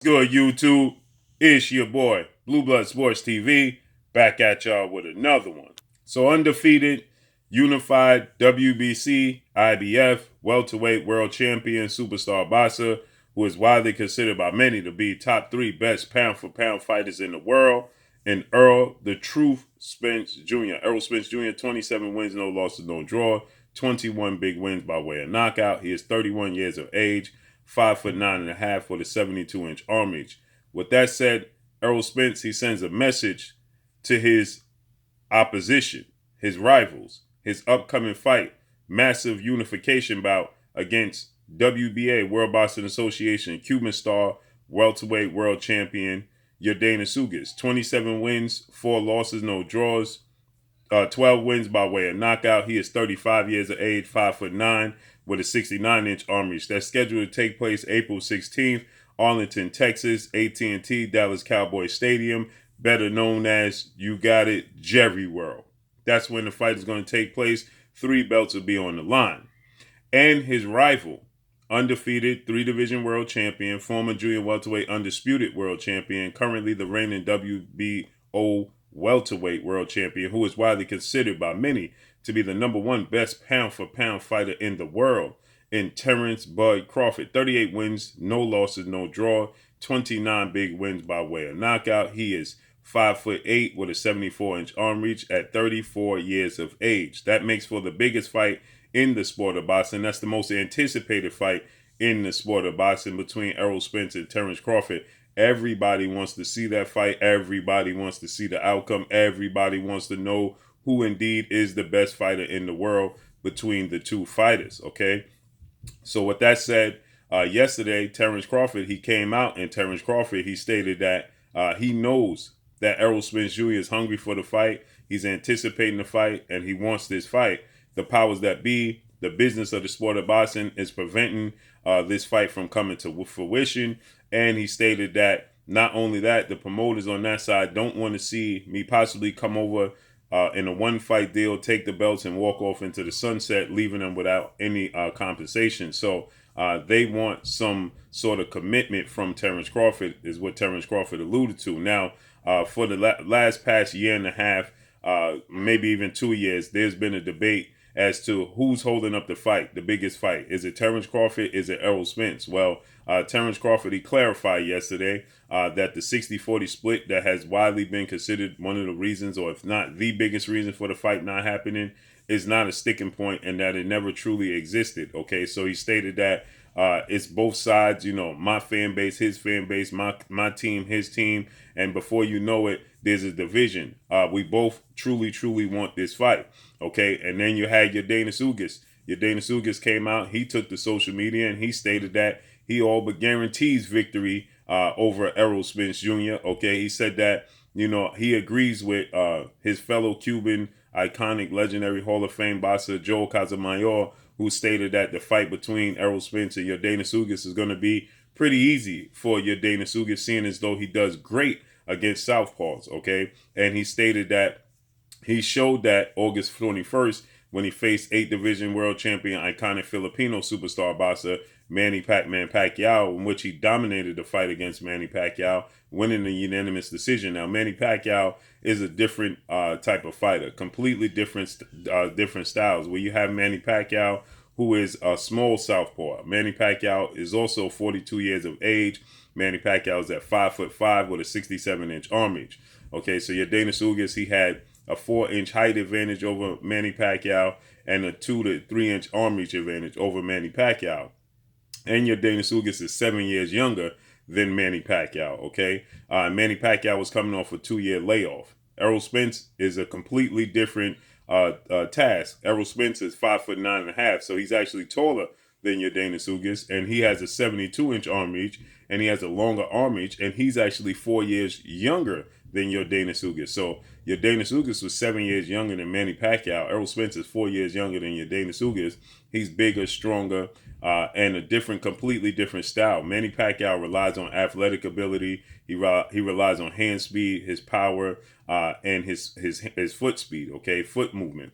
Good YouTube, it's your boy Blue Blood Sports TV back at y'all with another one. So undefeated, unified WBC, IBF, welterweight world champion, superstar boxer, who is widely considered by many to be top 3 best pound for pound fighters in the world, and Errol the Truth Spence Jr. Errol Spence Jr. 27 wins, no losses, no draw, 21 big wins by way of knockout. He is 31 years of age. 5'9.5" with a 72-inch arm reach. With that said, Errol Spence, he sends a message to his opposition, his rivals, his upcoming fight, massive unification bout against WBA, World Boxing Association, Cuban star, welterweight world champion, Yordenis Ugas. 27 wins, 4 losses, no draws. 12 wins by way of knockout. He is 35 years of age, 5'9", with a 69-inch arm reach. That's scheduled to take place April 16th, Arlington, Texas, AT&T Dallas Cowboys Stadium, better known as, you got it, Jerry World. That's when the fight is going to take place. 3 belts will be on the line. And his rival, undefeated 3-division world champion, former junior welterweight undisputed world champion, currently the reigning WBO welterweight world champion, who is widely considered by many to be the #1 best pound for pound fighter in the world, in Terence Bud Crawford. 38 wins, no losses, no draw, 29 big wins by way of knockout. He is 5'8" with a 74-inch arm reach at 34 years of age. That makes for the biggest fight in the sport of boxing. That's the most anticipated fight in the sport of boxing between Errol Spence and Terence Crawford. Everybody wants to see that fight. Everybody wants to see the outcome. Everybody wants to know who indeed is the best fighter in the world between the two fighters, okay? So with that said, yesterday, Terence Crawford, he came out, and Terence Crawford, he stated that he knows that Errol Spence Jr. is hungry for the fight. He's anticipating the fight, and he wants this fight. The powers that be, the business of the sport of boxing, is preventing this fight from coming to fruition. And he stated that not only that, the promoters on that side don't want to see me possibly come over in a one-fight deal, take the belts, and walk off into the sunset, leaving them without any compensation. So they want some sort of commitment from Terence Crawford, is what Terence Crawford alluded to. Now, for the last past year and a half, maybe even 2 years, there's been a debate as to who's holding up the fight, the biggest fight. Is it Terence Crawford? Is it Errol Spence? Well, Terence Crawford, he clarified yesterday that the 60-40 split that has widely been considered one of the reasons, or if not the biggest reason for the fight not happening, is not a sticking point, and that it never truly existed. Okay, so he stated that it's both sides, you know, my fan base, his fan base, my team, his team, and before you know it, there's a division. We both truly want this fight, okay? And then you had Yordenis Ugas. Yordenis Ugas came out, he took to social media, and he stated that he all but guarantees victory over Errol Spence Jr., okay? He said that, you know, he agrees with his fellow Cuban, iconic, legendary Hall of Fame boxer Joel Casamayor, who stated that the fight between Errol Spence and Yordenis Ugas is going to be pretty easy for Yordenis Ugas, seeing as though he does great against southpaws, okay? And he stated that he showed that August 21st when he faced 8th Division World Champion, iconic Filipino superstar boxer Manny Pac-Man Pacquiao, in which he dominated the fight against Manny Pacquiao, winning a unanimous decision. Now, Manny Pacquiao is a different type of fighter, completely different styles. Where you have Manny Pacquiao, who is a small southpaw. Manny Pacquiao is also 42 years of age. Manny Pacquiao is at 5'5" with a 67-inch arm reach. Okay, so Yordenis Ugas, he had a 4-inch height advantage over Manny Pacquiao and a 2 to 3-inch arm reach advantage over Manny Pacquiao. And Yordenis Ugas is 7 years younger than Manny Pacquiao, okay? Manny Pacquiao was coming off a 2-year layoff. Errol Spence is a completely different task. Errol Spence is 5'9.5", so he's actually taller than Yordenis Ugas, and he has a 72-inch arm reach, and he has a longer arm reach, and he's actually 4 years younger than Yordenis Ugas. So Yordenis Ugas was 7 years younger than Manny Pacquiao. Errol Spence is 4 years younger than Yordenis Ugas. He's bigger, stronger, and a completely different style. Manny Pacquiao relies on athletic ability. He relies on hand speed, his power, and his foot speed. Okay, foot movement.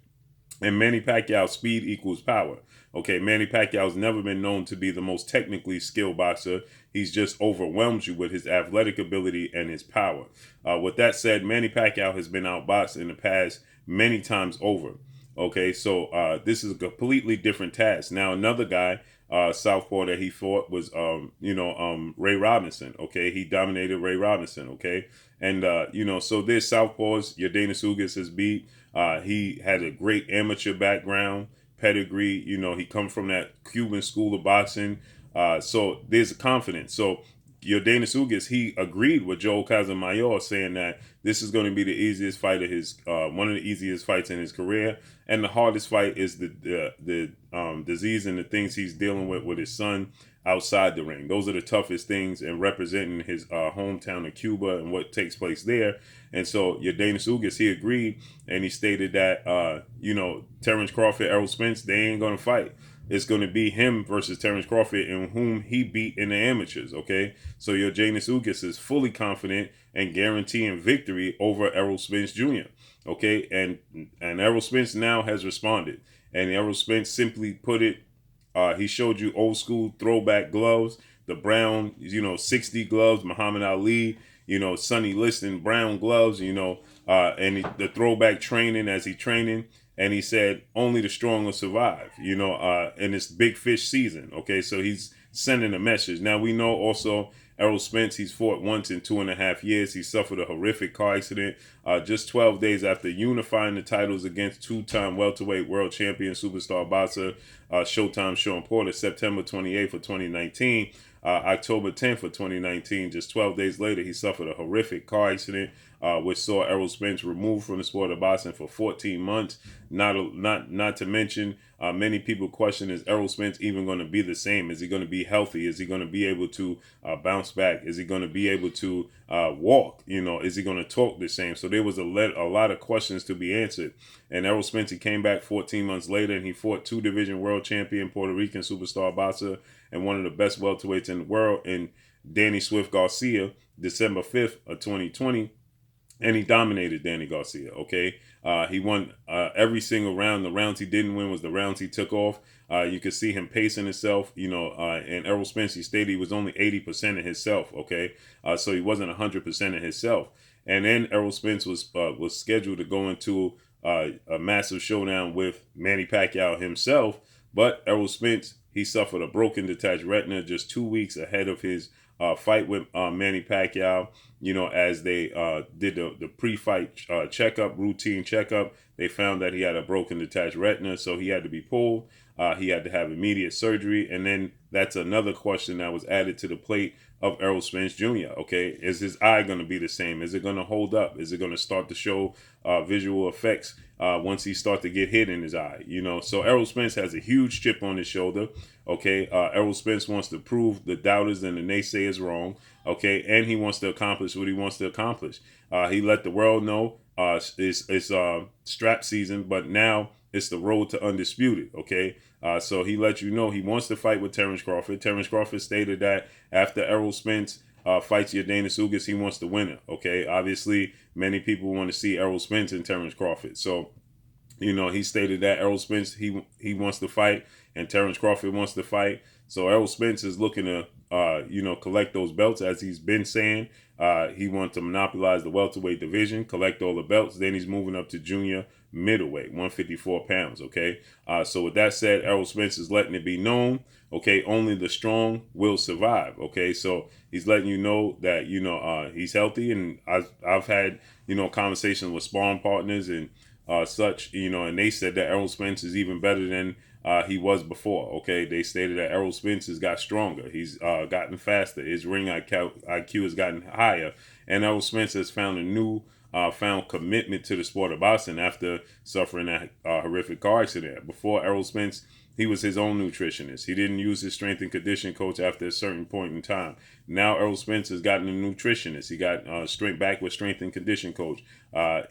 And Manny Pacquiao's speed equals power. Okay, Manny Pacquiao's never been known to be the most technically skilled boxer. He's just overwhelmed you with his athletic ability and his power. With that said, Manny Pacquiao has been outboxed in the past many times over. Okay, so this is a completely different task. Now, another guy, southpaw that he fought was, Ray Robinson. Okay, he dominated Ray Robinson. Okay, and so there's southpaws. Yordenis Ugas has beat. He had a great amateur background, pedigree. He come from that Cuban school of boxing. So there's confidence. So Yordenis Ugas, he agreed with Joel Casamayor, saying that this is going to be the easiest fight of his, one of the easiest fights in his career, and the hardest fight is the disease and the things he's dealing with his son outside the ring. Those are the toughest things, and representing his hometown of Cuba and what takes place there. And so Yordenis Ugas, he agreed, and he stated that Terence Crawford, Errol Spence, they ain't gonna fight. It's going to be him versus Terence Crawford, and whom he beat in the amateurs. Okay, so Yordenis Ugas is fully confident and guaranteeing victory over Errol Spence Jr. Okay, and Errol Spence now has responded, and Errol Spence simply put it. He showed you old school throwback gloves, the brown, 60 gloves, Muhammad Ali, Sonny Liston brown gloves, the throwback training as he training. And he said, only the strong will survive, in this big fish season. Okay, so he's sending a message. Now, we know also Errol Spence, he's fought once in 2.5 years. He suffered a horrific car accident just 12 days after unifying the titles against two-time welterweight world champion superstar boxer Showtime Sean Porter, September 28th of 2019. October 10th of 2019, just 12 days later, he suffered a horrific car accident, which saw Errol Spence removed from the sport of boxing for 14 months. Not to mention, many people question, is Errol Spence even going to be the same? Is he going to be healthy? Is he going to be able to bounce back? Is he going to be able to walk? Is he going to talk the same? So there was a lot of questions to be answered. And Errol Spence, he came back 14 months later, and he fought two-division world champion Puerto Rican superstar boxer and one of the best welterweights in the world in Danny Swift Garcia, December 5th of 2020. And he dominated Danny Garcia, okay? He won every single round. The rounds he didn't win was the rounds he took off. You could see him pacing himself, and Errol Spence, he stated he was only 80% of himself, okay? So he wasn't 100% of himself. And then Errol Spence was scheduled to go into a massive showdown with Manny Pacquiao himself, but Errol Spence, he suffered a broken detached retina just 2 weeks ahead of his fight with Manny Pacquiao. As they did the pre-fight routine checkup, they found that he had a broken detached retina, so he had to be pulled. He had to have immediate surgery, and then that's another question that was added to the plate of Errol Spence Jr. Okay, is his eye going to be the same? Is it going to hold up? Is it going to start to show visual effects once he starts to get hit in his eye? So Errol Spence has a huge chip on his shoulder. Okay, Errol Spence wants to prove the doubters and the naysayers wrong. Okay, and he wants to accomplish what he wants to accomplish. He let the world know it's strap season, but now it's the road to undisputed. Okay, so he let you know he wants to fight with Terence Crawford. Terence Crawford stated that after Errol Spence fights Yordenis Ugas, he wants to win it. Okay, obviously many people want to see Errol Spence and Terence Crawford. So he stated that Errol Spence, he wants to fight, and Terence Crawford wants to fight. So Errol Spence is looking to, collect those belts, as he's been saying. He wants to monopolize the welterweight division, collect all the belts. Then he's moving up to junior middleweight, 154 pounds. Okay. So with that said, Errol Spence is letting it be known, okay, only the strong will survive. Okay. So he's letting you know that, he's healthy. And I've had, conversations with sparring partners and such, and they said that Errol Spence is even better than he was before. Okay, they stated that Errol Spence has got stronger. He's gotten faster. His ring IQ has gotten higher, and Errol Spence has found a new found commitment to the sport of boxing after suffering that horrific car accident. Before Errol Spence, he was his own nutritionist. He didn't use his strength and condition coach after a certain point in time. Now Errol Spence has gotten a nutritionist. He got strength and condition coach.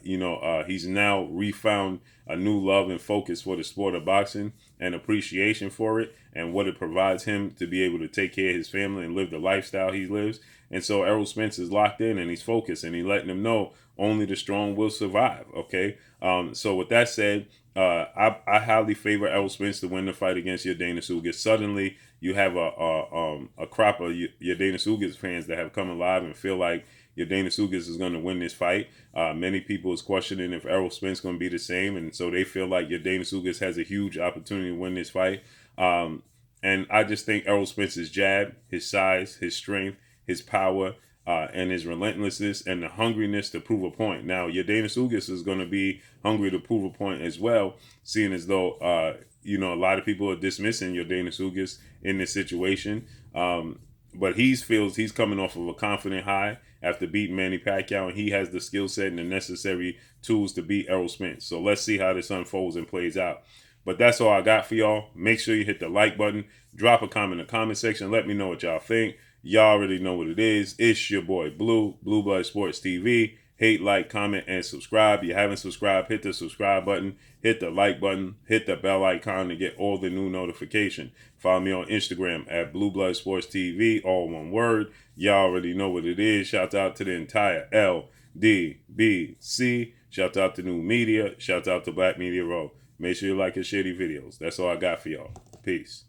He's now refound a new love and focus for the sport of boxing and appreciation for it and what it provides him to be able to take care of his family and live the lifestyle he lives. And so Errol Spence is locked in and he's focused and he's letting them know only the strong will survive. Okay. So with that said, I highly favor Errol Spence to win the fight against Yordenis Ugas. Suddenly, you have a crop of Yordenis Ugas fans that have come alive and feel like Yordenis Ugas is going to win this fight. Many people is questioning if Errol Spence is going to be the same, and so they feel like Yordenis Ugas has a huge opportunity to win this fight. And I just think Errol Spence's jab, his size, his strength, his power, and his relentlessness and the hungriness to prove a point. Now, Yordenis Ugas is going to be hungry to prove a point as well, seeing as though, a lot of people are dismissing Yordenis Ugas in this situation. But he feels he's coming off of a confident high after beating Manny Pacquiao, and he has the skill set and the necessary tools to beat Errol Spence. So let's see how this unfolds and plays out. But that's all I got for y'all. Make sure you hit the like button. Drop a comment in the comment section. Let me know what y'all think. Y'all already know what it is. It's your boy Blue Blood Sports TV. Hate, like, comment, and subscribe. If you haven't subscribed, hit the subscribe button, hit the like button, hit the bell icon to get all the new notification. Follow me on Instagram at Blue Blood Sports TV, all one word. Y'all already know what it is. Shout out to the entire LDBC. Shout out to New Media. Shout out to Black Media Row. Make sure you like and share these videos. That's all I got for y'all. Peace.